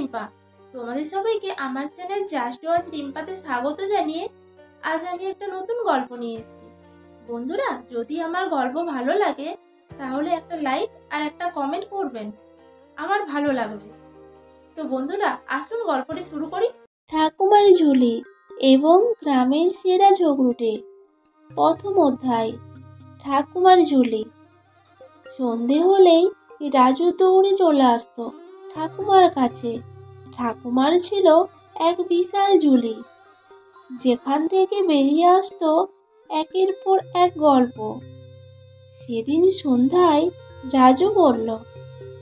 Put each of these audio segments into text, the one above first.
রিম্পা। তোমাদের সবাইকে আমার চ্যানেল জাস্ট ওয়াচ রিম্পাতে স্বাগত জানিয়ে আজ আমি একটা নতুন গল্প নিয়ে এসেছি। বন্ধুরা, যদি আমার গল্প ভালো লাগে তাহলে একটা লাইক আর একটা কমেন্ট করবেন, আমার ভালো লাগবে। তো বন্ধুরা, আসুন গল্পটি শুরু করি। ঠাকুমার ঝুলি এবং গ্রামের সেরা ঝগড়ুটে। প্রথম অধ্যায়, ঠাকুমার ঝুলি। সন্ধে হলেই রাজু দৌড়ে চলে আসতো ঠাকুমার কাছে। ঠাকুমার ছিল এক বিশাল ঝুলি, যেখান থেকে বেরিয়ে আসতো একের পর এক গল্প। সেদিন সন্ধ্যায় রাজু বলল,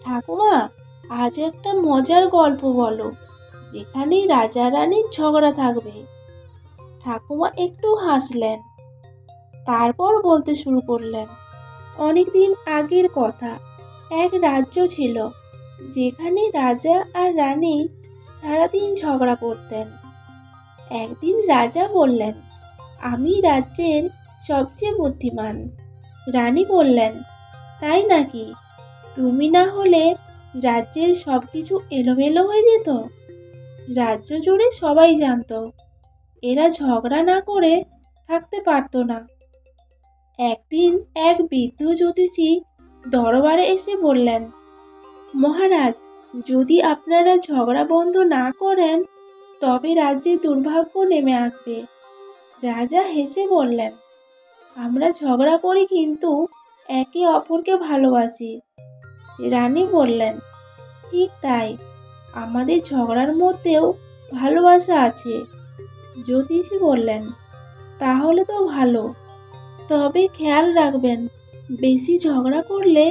ঠাকুমা, আজ একটা মজার গল্প বলো, যেখানে রাজা রানীর ঝগড়া থাকবে। ঠাকুমা একটু হাসলেন, তারপর বলতে শুরু করলেন, অনেকদিন আগের কথা। এক রাজ্য ছিল, যেখানে রাজা আর রানী সারাদিন ঝগড়া করতেন। একদিন রাজা বললেন, আমি রাজ্যের সবচেয়ে বুদ্ধিমান। রানী বললেন, তাই নাকি? তুমি না হলে রাজ্যের সব কিছু এলোমেলো হয়ে যেত। রাজ্য জুড়ে সবাই জানতো এরা ঝগড়া না করে থাকতে পারতো না। একদিন এক বৃদ্ধ জ্যোতিষী দরবারে এসে বললেন, মহারাজ, যদি আপনারা ঝগড়া বন্ধ না করেন তবে রাজ্যে দুর্ভাগ্য নেমে আসবে। রাজা হেসে বললেন, আমরা ঝগড়া করি কিন্তু একে অপরকে ভালোবাসি। রানী বললেন, ঠিক তাই, আমাদের ঝগড়ার মধ্যেও ভালোবাসা আছে। জ্যোতিষী বললেন, তাহলে তো ভালো, তবে খেয়াল রাখবেন, বেশি ঝগড়া করলে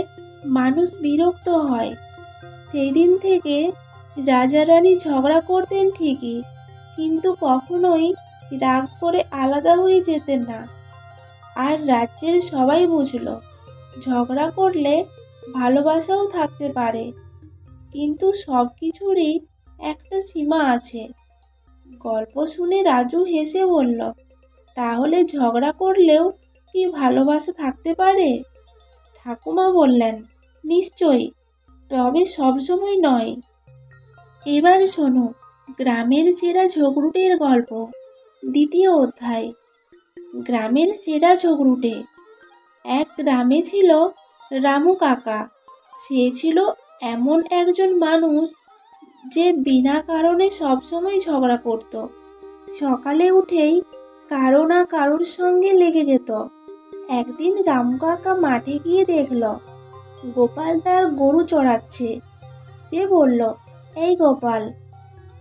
মানুষ বিরক্ত হয়। সেই দিন থেকে রাজা রানী ঝগড়া করতেন ঠিকই, কিন্তু কখনোই রাগ করে আলাদা হয়ে যেতেন না। আর রাজ্যের সবাই বুঝলো, ঝগড়া করলে ভালোবাসাও থাকতে পারে, কিন্তু সব কিছুরই একটা সীমা আছে। গল্প শুনে রাজু হেসে বলল, তাহলে ঝগড়া করলেও কি ভালোবাসা থাকতে পারে? ঠাকুমা বললেন, নিশ্চয়ই, তবে সবসময় নয়। এবার শোনো গ্রামের সেরা ঝগড়ুটের গল্প, দ্বিতীয় অধ্যায়, গ্রামের সেরা ঝগড়ুটে। এক গ্রামে ছিল রামু কাকা। সে ছিল এমন একজন মানুষ যে বিনা কারণে সবসময় ঝগড়া করত। সকালে উঠেই কারো না কারোর সঙ্গে লেগে যেত। একদিন রামু কাকা মাঠে গিয়ে দেখল গোপাল তার গরু চড়াচ্ছে। সে বলল, এই গোপাল,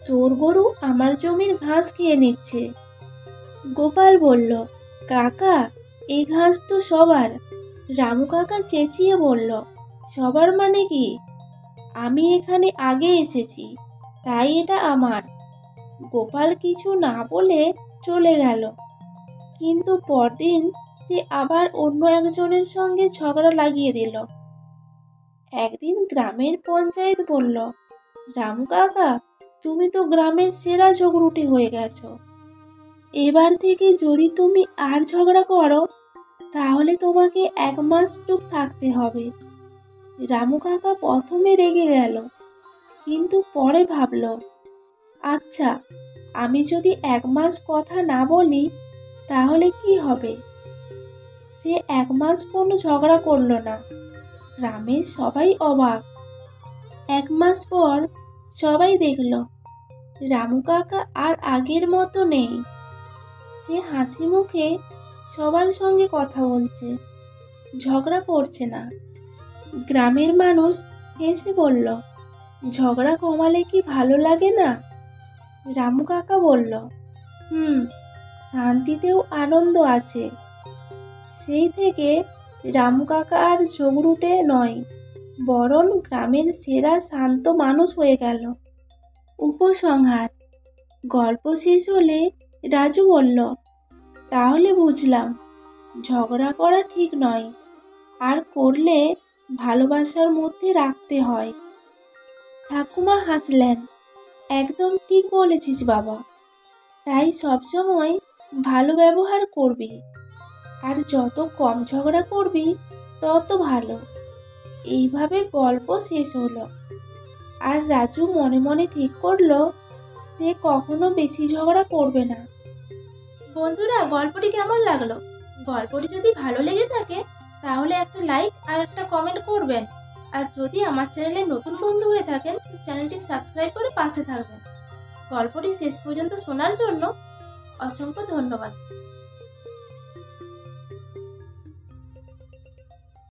তোর গরু আমার জমির ঘাস খেয়ে নিচ্ছে। গোপাল বলল, কাকা, এই ঘাস তো সবার। রামু কাকা চেঁচিয়ে বলল, সবার মানে কি? আমি এখানে আগে এসেছি, তাই এটা আমার। গোপাল কিছু না বলে চলে গেল। কিন্তু পরদিন সে আবার অন্য একজনের সঙ্গে ঝগড়া লাগিয়ে দিল। একদিন গ্রামের পঞ্চায়েত বলল, রামু কাকা, তুমি তো গ্রামের সেরা ঝগড়ুটে হয়ে গেছো। এবার থেকে যদি তুমি আর ঝগড়া করো তাহলে তোমাকে 1 মাস চুপ থাকতে হবে। রামু কাকা প্রথমে রেগে গেল, কিন্তু পরে ভাবল, আচ্ছা, আমি যদি 1 মাস কথা না বলি তাহলে কি হবে? সে 1 মাস কোনো ঝগড়া করলো না। গ্রামের সবাই অবাক। 1 মাস পর সবাই দেখল রামু কাকা আর আগের মতো নেই। সে হাসি মুখে সবার সঙ্গে কথা বলছে, ঝগড়া করছে না। গ্রামের মানুষ হেসে বলল, ঝগড়া কমালে কি ভালো লাগে না? রামু কাকা বলল, শান্তিতেও আনন্দ আছে। সেই থেকে রামু কাকা আর ঝগড়ুটে নয়, বরং গ্রামের সেরা শান্ত মানুষ হয়ে গেল। উপসংহার, গল্প শেষ হলে রাজু বলল, তাহলে বুঝলাম ঝগড়া করা ঠিক নয়, আর করলে ভালোবাসার মধ্যে রাখতে হয়। ঠাকুমা হাসলেন, একদম ঠিক বলেছিস বাবা, তাই সবসময় ভালো ব্যবহার করবি, আর যত কম ঝগড়া করবি তত ভালো। এইভাবে গল্প শেষ হলো। আর রাজু মনে মনে ঠিক করলো সে কখনো বেশি ঝগড়া করবে না। বন্ধুরা, গল্পটি কেমন লাগলো? গল্পটি যদি ভালো লেগে থাকে তাহলে একটা লাইক আর একটা কমেন্ট করবেন। আর যদি আমার চ্যানেলে নতুন বন্ধু হয়ে থাকেন চ্যানেলটি সাবস্ক্রাইব করে পাশে থাকবেন। গল্পটি শেষ পর্যন্ত শোনার জন্য অসংখ্য ধন্যবাদ।